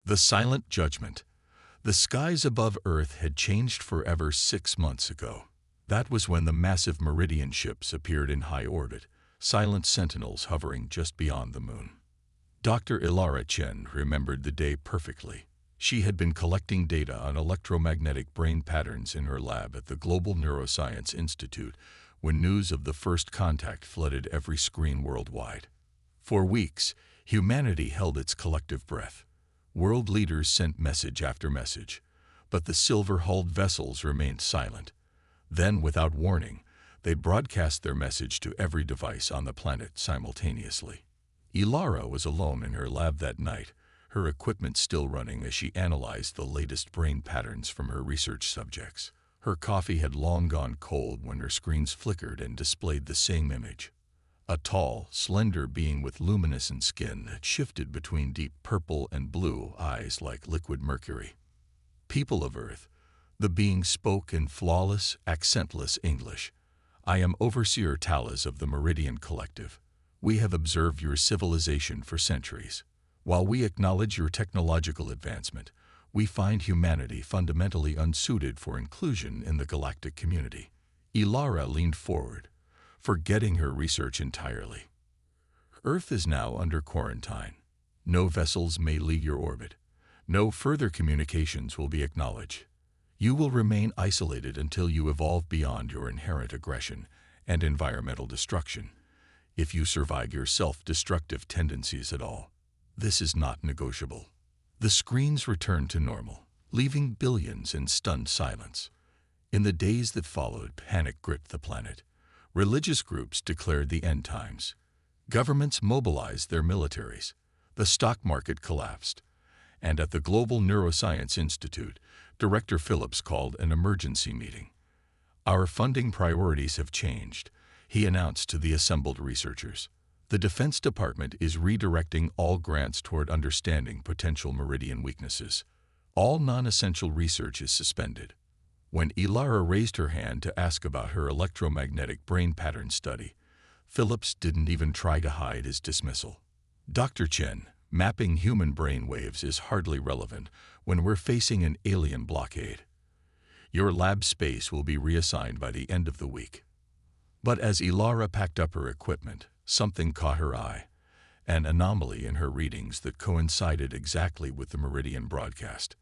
The silent judgment. The skies above Earth had changed forever 6 months ago. That was when the massive Meridian ships appeared in high orbit, silent sentinels hovering just beyond the moon. Dr. Ilara Chen remembered the day perfectly. She had been collecting data on electromagnetic brain patterns in her lab at the Global Neuroscience Institute when news of the first contact flooded every screen worldwide. For weeks, humanity held its collective breath. World leaders sent message after message, but the silver-hulled vessels remained silent. Then, without warning, they broadcast their message to every device on the planet simultaneously. Ilara was alone in her lab that night, her equipment still running as she analyzed the latest brain patterns from her research subjects. Her coffee had long gone cold when her screens flickered and displayed the same image. A tall, slender being with luminescent skin that shifted between deep purple and blue eyes like liquid mercury. "People of Earth," the being spoke in flawless, accentless English. "I am Overseer Talas of the Meridian Collective. We have observed your civilization for centuries. While we acknowledge your technological advancement, we find humanity fundamentally unsuited for inclusion in the galactic community." Ilara leaned forward, forgetting her research entirely. "Earth is now under quarantine. No vessels may leave your orbit. No further communications will be acknowledged. You will remain isolated until you evolve beyond your inherent aggression and environmental destruction, if you survive your self-destructive tendencies at all. This is not negotiable." The screens returned to normal, leaving billions in stunned silence. In the days that followed, panic gripped the planet. Religious groups declared the end times. Governments mobilized their militaries. The stock market collapsed. And at the Global Neuroscience Institute, Director Phillips called an emergency meeting. "Our funding priorities have changed," he announced to the assembled researchers. "The Defense Department is redirecting all grants toward understanding potential Meridian weaknesses. All non-essential research is suspended." When Ilara raised her hand to ask about her electromagnetic brain pattern study, Phillips didn't even try to hide his dismissal. "Dr. Chen, mapping human brain waves is hardly relevant when we're facing an alien blockade. Your lab space will be reassigned by the end of the week." But as Ilara packed up her equipment, something caught her eye, an anomaly in her readings that coincided exactly with the Meridian broadcast.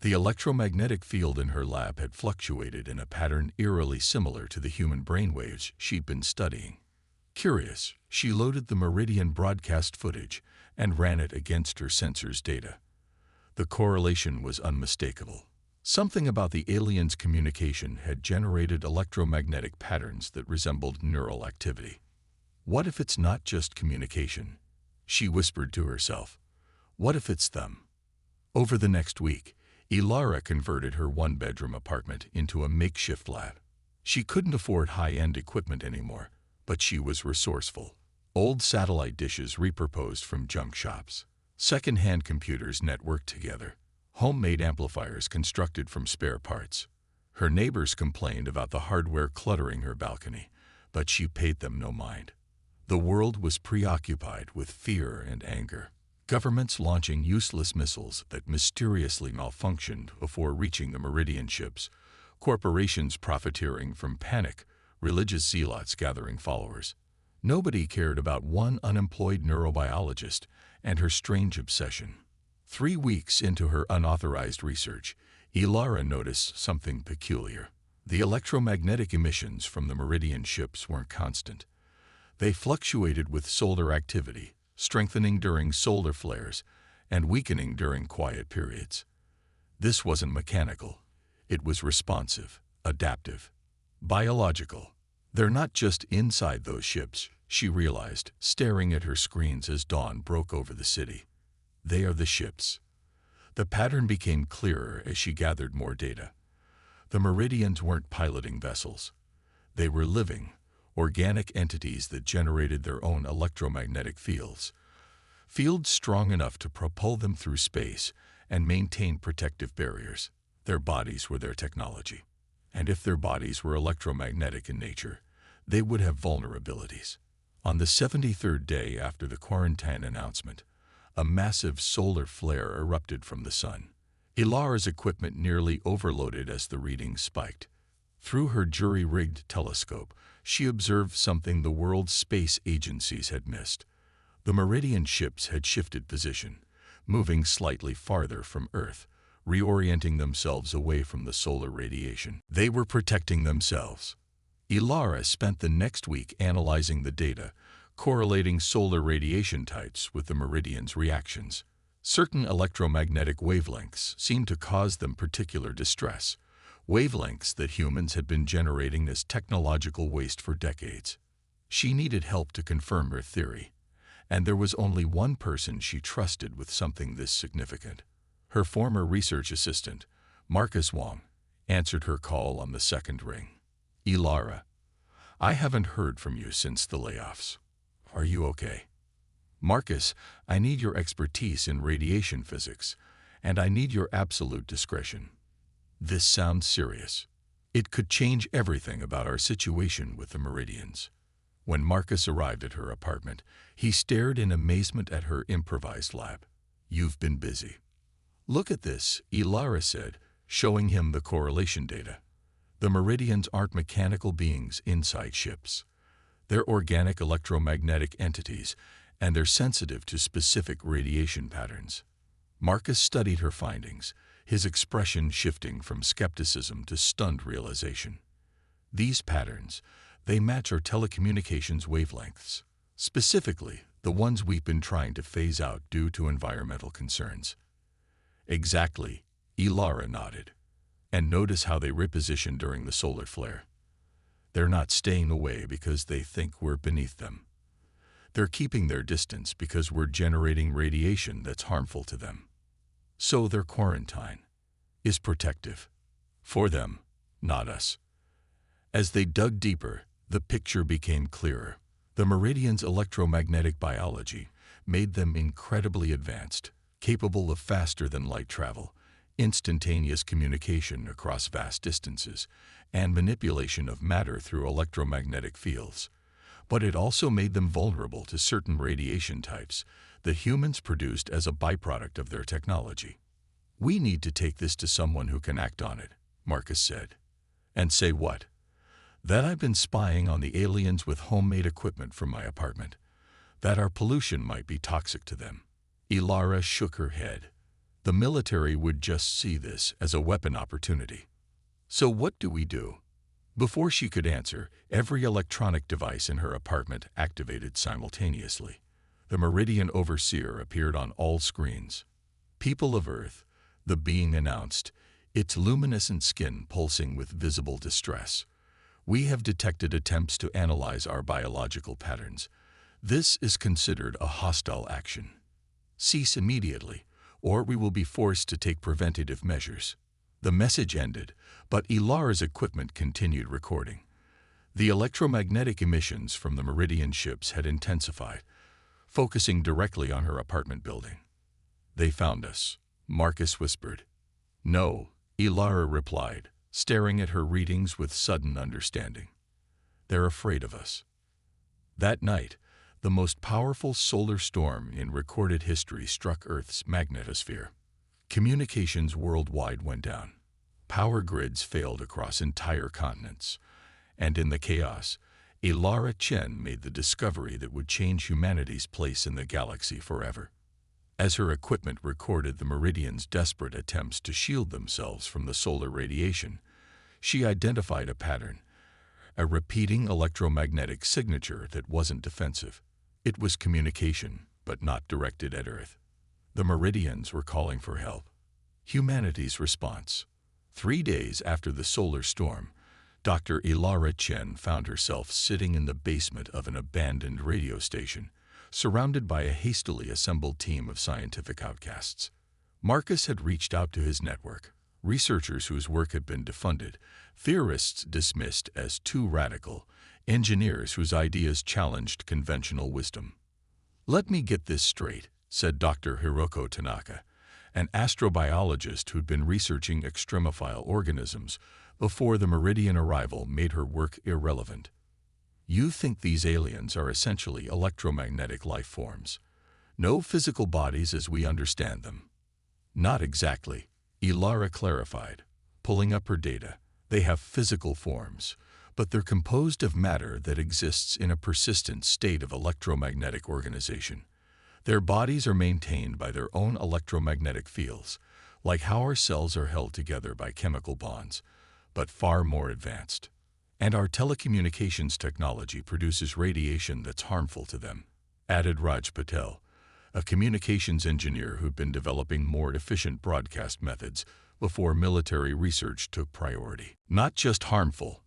The electromagnetic field in her lab had fluctuated in a pattern eerily similar to the human brainwaves she'd been studying. Curious, she loaded the Meridian broadcast footage and ran it against her sensor's data. The correlation was unmistakable. Something about the aliens' communication had generated electromagnetic patterns that resembled neural activity. "What if it's not just communication?" she whispered to herself. "What if it's them?" Over the next week, Ilara converted her one-bedroom apartment into a makeshift lab. She couldn't afford high-end equipment anymore, but she was resourceful. Old satellite dishes repurposed from junk shops. Second-hand computers networked together. Homemade amplifiers constructed from spare parts. Her neighbors complained about the hardware cluttering her balcony, but she paid them no mind. The world was preoccupied with fear and anger. Governments launching useless missiles that mysteriously malfunctioned before reaching the Meridian ships. Corporations profiteering from panic. Religious zealots gathering followers. Nobody cared about one unemployed neurobiologist and her strange obsession. 3 weeks into her unauthorized research, Ilara noticed something peculiar. The electromagnetic emissions from the Meridian ships weren't constant. They fluctuated with solar activity, strengthening during solar flares and weakening during quiet periods. This wasn't mechanical. It was responsive, adaptive, biological. "They're not just inside those ships," she realized, staring at her screens as dawn broke over the city. "They are the ships." The pattern became clearer as she gathered more data. The Meridians weren't piloting vessels. They were living, organic entities that generated their own electromagnetic fields. Fields strong enough to propel them through space and maintain protective barriers. Their bodies were their technology. And if their bodies were electromagnetic in nature, they would have vulnerabilities. On the 73rd day after the quarantine announcement, a massive solar flare erupted from the sun. Ilara's equipment nearly overloaded as the readings spiked. Through her jury-rigged telescope, she observed something the world's space agencies had missed. The Meridian ships had shifted position, moving slightly farther from Earth, reorienting themselves away from the solar radiation. They were protecting themselves. Ilara spent the next week analyzing the data, correlating solar radiation types with the Meridian's reactions. Certain electromagnetic wavelengths seemed to cause them particular distress, wavelengths that humans had been generating as technological waste for decades. She needed help to confirm her theory, and there was only one person she trusted with something this significant. Her former research assistant, Marcus Wong, answered her call on the second ring. Ilara, I haven't heard from you since the layoffs. Are you okay? Marcus, I need your expertise in radiation physics, and I need your absolute discretion. This sounds serious. It could change everything about our situation with the Meridians. When Marcus arrived at her apartment, he stared in amazement at her improvised lab. You've been busy. Look at this, Ilara said, showing him the correlation data. The Meridians aren't mechanical beings inside ships. They're organic electromagnetic entities, and they're sensitive to specific radiation patterns. Marcus studied her findings, his expression shifting from skepticism to stunned realization. These patterns, they match our telecommunications wavelengths, specifically the ones we've been trying to phase out due to environmental concerns. Exactly, Ilara nodded. And notice how they reposition during the solar flare. They're not staying away because they think we're beneath them. They're keeping their distance because we're generating radiation that's harmful to them. So their quarantine is protective. For them, not us. As they dug deeper, the picture became clearer. The Meridians' electromagnetic biology made them incredibly advanced, capable of faster-than-light travel, instantaneous communication across vast distances, and manipulation of matter through electromagnetic fields. But it also made them vulnerable to certain radiation types that humans produced as a byproduct of their technology. We need to take this to someone who can act on it, Marcus said. And say what? That I've been spying on the aliens with homemade equipment from my apartment. That our pollution might be toxic to them. Ilara shook her head. The military would just see this as a weapon opportunity. So what do we do? Before she could answer, every electronic device in her apartment activated simultaneously. The Meridian Overseer appeared on all screens. People of Earth, the being announced, its luminescent skin pulsing with visible distress. We have detected attempts to analyze our biological patterns. This is considered a hostile action. Cease immediately, or we will be forced to take preventative measures. The message ended, but Ilara's equipment continued recording. The electromagnetic emissions from the Meridian ships had intensified, focusing directly on her apartment building. They found us, Marcus whispered. No, Ilara replied, staring at her readings with sudden understanding. They're afraid of us. That night, the most powerful solar storm in recorded history struck Earth's magnetosphere. Communications worldwide went down. Power grids failed across entire continents. And in the chaos, Ilara Chen made the discovery that would change humanity's place in the galaxy forever. As her equipment recorded the Meridians' desperate attempts to shield themselves from the solar radiation, she identified a pattern, a repeating electromagnetic signature that wasn't defensive. It was communication, but not directed at Earth. The Meridians were calling for help. Humanity's response. 3 days after the solar storm, Dr. Ilara Chen found herself sitting in the basement of an abandoned radio station, surrounded by a hastily assembled team of scientific outcasts. Marcus had reached out to his network, researchers whose work had been defunded, theorists dismissed as too radical, engineers whose ideas challenged conventional wisdom. Let me get this straight, said Dr. Hiroko Tanaka, an astrobiologist who'd been researching extremophile organisms before the Meridian arrival made her work irrelevant. You think these aliens are essentially electromagnetic life forms. No physical bodies as we understand them. Not exactly, Ilara clarified, pulling up her data. They have physical forms, but they're composed of matter that exists in a persistent state of electromagnetic organization. Their bodies are maintained by their own electromagnetic fields, like how our cells are held together by chemical bonds, but far more advanced. And our telecommunications technology produces radiation that's harmful to them, added Raj Patel, a communications engineer who'd been developing more efficient broadcast methods before military research took priority. Not just harmful,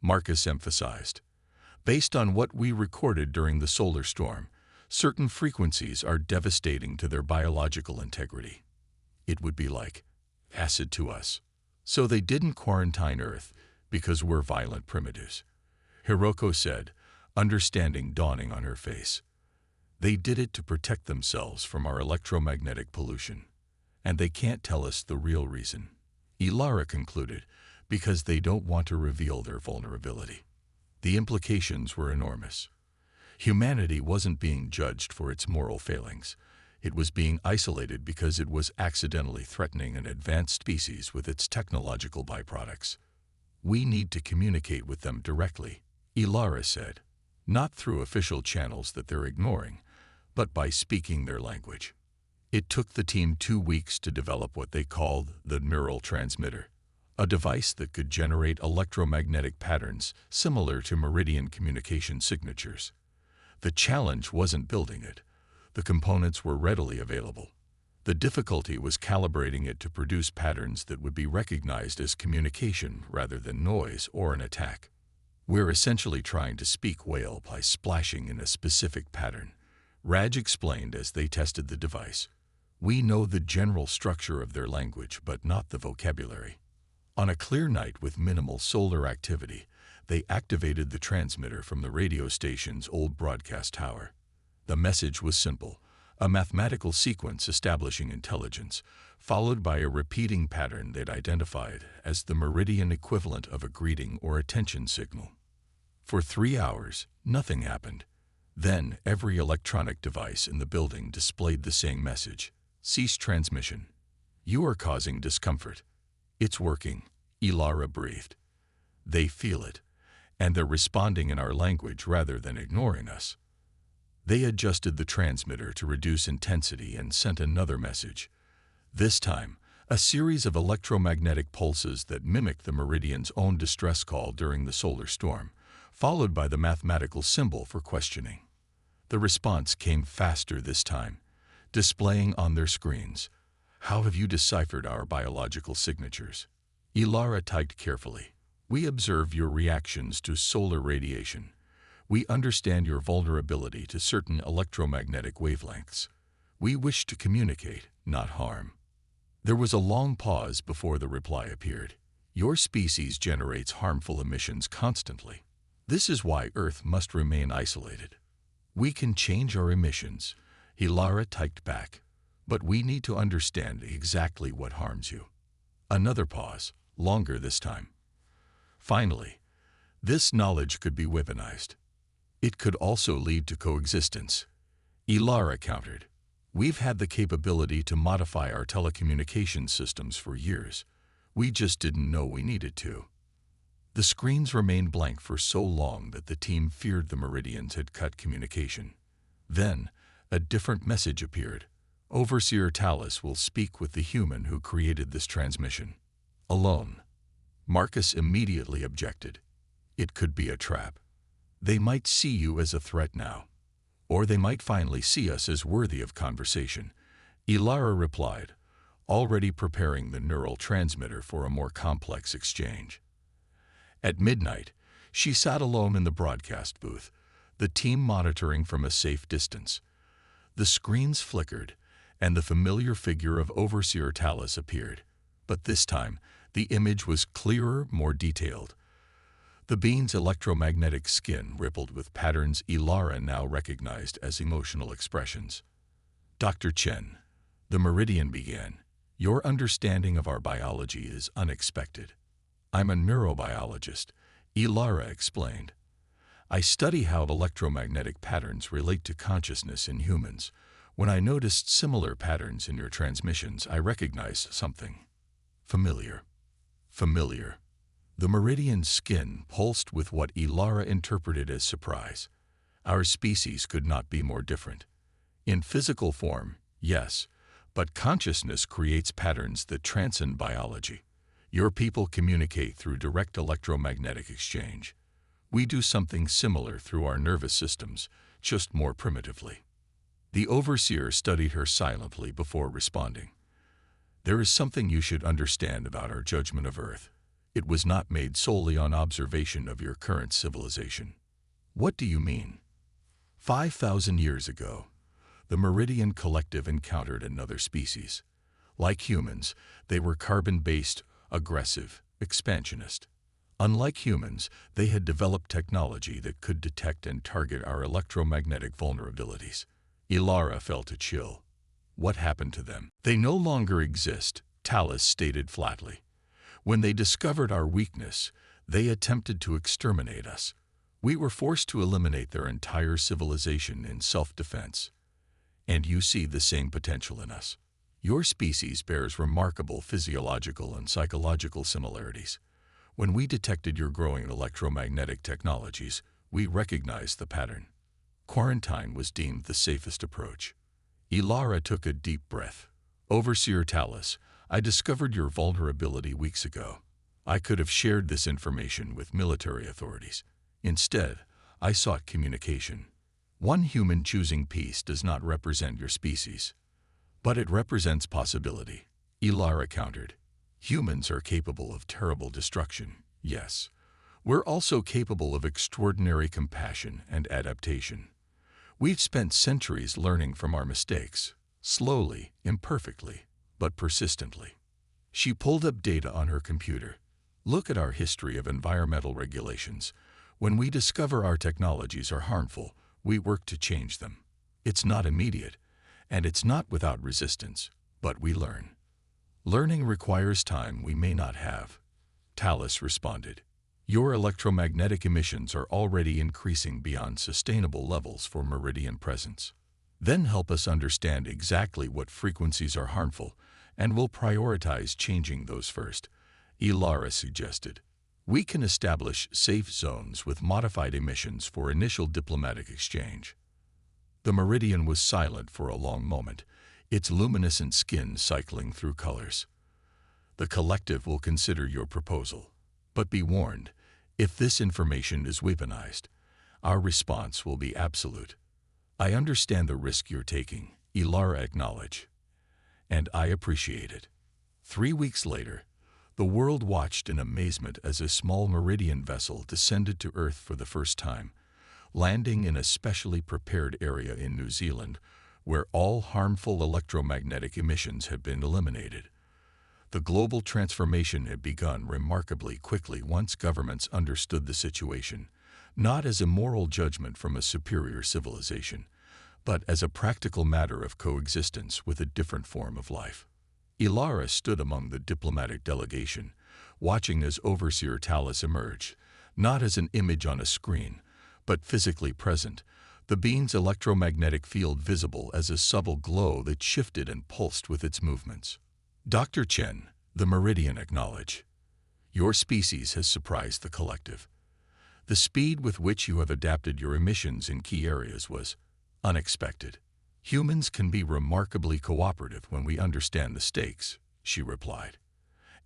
Marcus emphasized. Based on what we recorded during the solar storm, certain frequencies are devastating to their biological integrity. It would be like acid to us. So they didn't quarantine Earth because we're violent primitives, Hiroko said, understanding dawning on her face. They did it to protect themselves from our electromagnetic pollution. And they can't tell us the real reason, Ilara concluded, because they don't want to reveal their vulnerability. The implications were enormous. Humanity wasn't being judged for its moral failings. It was being isolated because it was accidentally threatening an advanced species with its technological byproducts. We need to communicate with them directly, Ilara said, not through official channels that they're ignoring, but by speaking their language. It took the team 2 weeks to develop what they called the neural transmitter, a device that could generate electromagnetic patterns similar to meridian communication signatures. The challenge wasn't building it. The components were readily available. The difficulty was calibrating it to produce patterns that would be recognized as communication rather than noise or an attack. We're essentially trying to speak whale by splashing in a specific pattern, Raj explained as they tested the device. We know the general structure of their language, but not the vocabulary. On a clear night with minimal solar activity, they activated the transmitter from the radio station's old broadcast tower. The message was simple, a mathematical sequence establishing intelligence, followed by a repeating pattern they'd identified as the meridian equivalent of a greeting or attention signal. For 3 hours, nothing happened. Then, every electronic device in the building displayed the same message. Cease transmission. You are causing discomfort. It's working, Ilara breathed. They feel it, and they're responding in our language rather than ignoring us. They adjusted the transmitter to reduce intensity and sent another message. This time, a series of electromagnetic pulses that mimicked the meridian's own distress call during the solar storm, followed by the mathematical symbol for questioning. The response came faster this time, displaying on their screens. How have you deciphered our biological signatures? Ilara typed carefully. We observe your reactions to solar radiation. We understand your vulnerability to certain electromagnetic wavelengths. We wish to communicate, not harm. There was a long pause before the reply appeared. Your species generates harmful emissions constantly. This is why Earth must remain isolated. We can change our emissions, Ilara typed back, but we need to understand exactly what harms you. Another pause, longer this time. Finally, this knowledge could be weaponized. It could also lead to coexistence, Ilara countered. We've had the capability to modify our telecommunications systems for years. We just didn't know we needed to. The screens remained blank for so long that the team feared the Meridians had cut communication. Then, a different message appeared. Overseer Talus will speak with the human who created this transmission. Alone. Marcus immediately objected. It could be a trap. They might see you as a threat now. Or they might finally see us as worthy of conversation, Ilara replied, already preparing the neural transmitter for a more complex exchange. At midnight, she sat alone in the broadcast booth, the team monitoring from a safe distance. The screens flickered, and the familiar figure of Overseer Talus appeared. But this time, the image was clearer, more detailed. The being's electromagnetic skin rippled with patterns Ilara now recognized as emotional expressions. Dr. Chen, the Meridian began, your understanding of our biology is unexpected. I'm a neurobiologist, Ilara explained. I study how electromagnetic patterns relate to consciousness in humans, When I noticed similar patterns in your transmissions, I recognized something. Familiar. Familiar. The Meridian's skin pulsed with what Ilara interpreted as surprise. Our species could not be more different. In physical form, yes, but consciousness creates patterns that transcend biology. Your people communicate through direct electromagnetic exchange. We do something similar through our nervous systems, just more primitively. The overseer studied her silently before responding. There is something you should understand about our judgment of Earth. It was not made solely on observation of your current civilization. What do you mean? 5,000 years ago, the Meridian Collective encountered another species. Like humans, they were carbon-based, aggressive, expansionist. Unlike humans, they had developed technology that could detect and target our electromagnetic vulnerabilities. Ilara felt a chill. What happened to them? They no longer exist, Talus stated flatly. When they discovered our weakness, they attempted to exterminate us. We were forced to eliminate their entire civilization in self-defense. And you see the same potential in us. Your species bears remarkable physiological and psychological similarities. When we detected your growing electromagnetic technologies, we recognized the pattern. Quarantine was deemed the safest approach. Ilara took a deep breath. Overseer Talus, I discovered your vulnerability weeks ago. I could have shared this information with military authorities. Instead, I sought communication. One human choosing peace does not represent your species, but it represents possibility. Ilara countered. Humans are capable of terrible destruction, yes. We're also capable of extraordinary compassion and adaptation. We've spent centuries learning from our mistakes, slowly, imperfectly, but persistently. She pulled up data on her computer. Look at our history of environmental regulations. When we discover our technologies are harmful, we work to change them. It's not immediate, and it's not without resistance, but we learn. Learning requires time we may not have. Talus responded. Your electromagnetic emissions are already increasing beyond sustainable levels for Meridian presence. Then help us understand exactly what frequencies are harmful, and we'll prioritize changing those first, Ilara suggested. We can establish safe zones with modified emissions for initial diplomatic exchange. The Meridian was silent for a long moment, its luminescent skin cycling through colors. The collective will consider your proposal. But be warned, if this information is weaponized, our response will be absolute. I understand the risk you're taking, Ilara acknowledged, and I appreciate it. 3 weeks later, the world watched in amazement as a small Meridian vessel descended to Earth for the first time, landing in a specially prepared area in New Zealand where all harmful electromagnetic emissions had been eliminated. The global transformation had begun remarkably quickly once governments understood the situation, not as a moral judgment from a superior civilization, but as a practical matter of coexistence with a different form of life. Ilara stood among the diplomatic delegation, watching as Overseer Talus emerged, not as an image on a screen, but physically present, the being's electromagnetic field visible as a subtle glow that shifted and pulsed with its movements. Dr. Chen, the Meridian acknowledged. Your species has surprised the collective. The speed with which you have adapted your emissions in key areas was unexpected. Humans can be remarkably cooperative when we understand the stakes, she replied,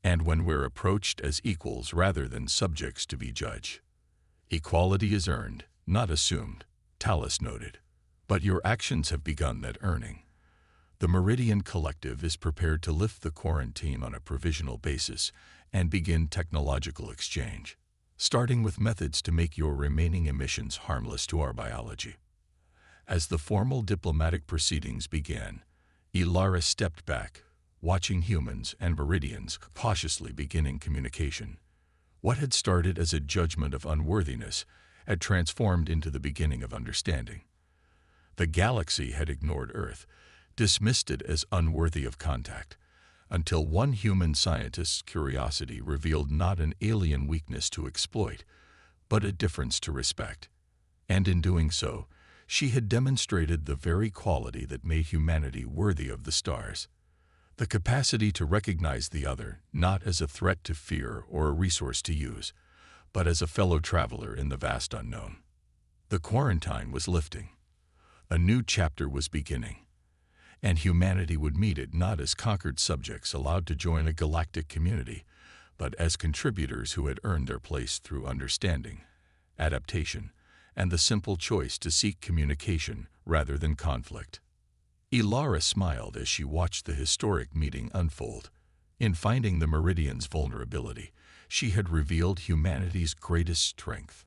and when we're approached as equals rather than subjects to be judged. Equality is earned, not assumed, Talus noted, but your actions have begun that earning. The Meridian Collective is prepared to lift the quarantine on a provisional basis and begin technological exchange, starting with methods to make your remaining emissions harmless to our biology. As the formal diplomatic proceedings began, Ilara stepped back, watching humans and Meridians cautiously beginning communication. What had started as a judgment of unworthiness had transformed into the beginning of understanding. The galaxy had ignored Earth, dismissed it as unworthy of contact, until one human scientist's curiosity revealed not an alien weakness to exploit, but a difference to respect. And in doing so, She had demonstrated the very quality that made humanity worthy of the stars. The capacity to recognize the other not as a threat to fear or a resource to use, but as a fellow traveler in the vast unknown. The quarantine was lifting. A new chapter was beginning, and humanity would meet it not as conquered subjects allowed to join a galactic community, but as contributors who had earned their place through understanding, adaptation, and the simple choice to seek communication rather than conflict. Ilara smiled as she watched the historic meeting unfold. In finding the Meridian's vulnerability, she had revealed humanity's greatest strength.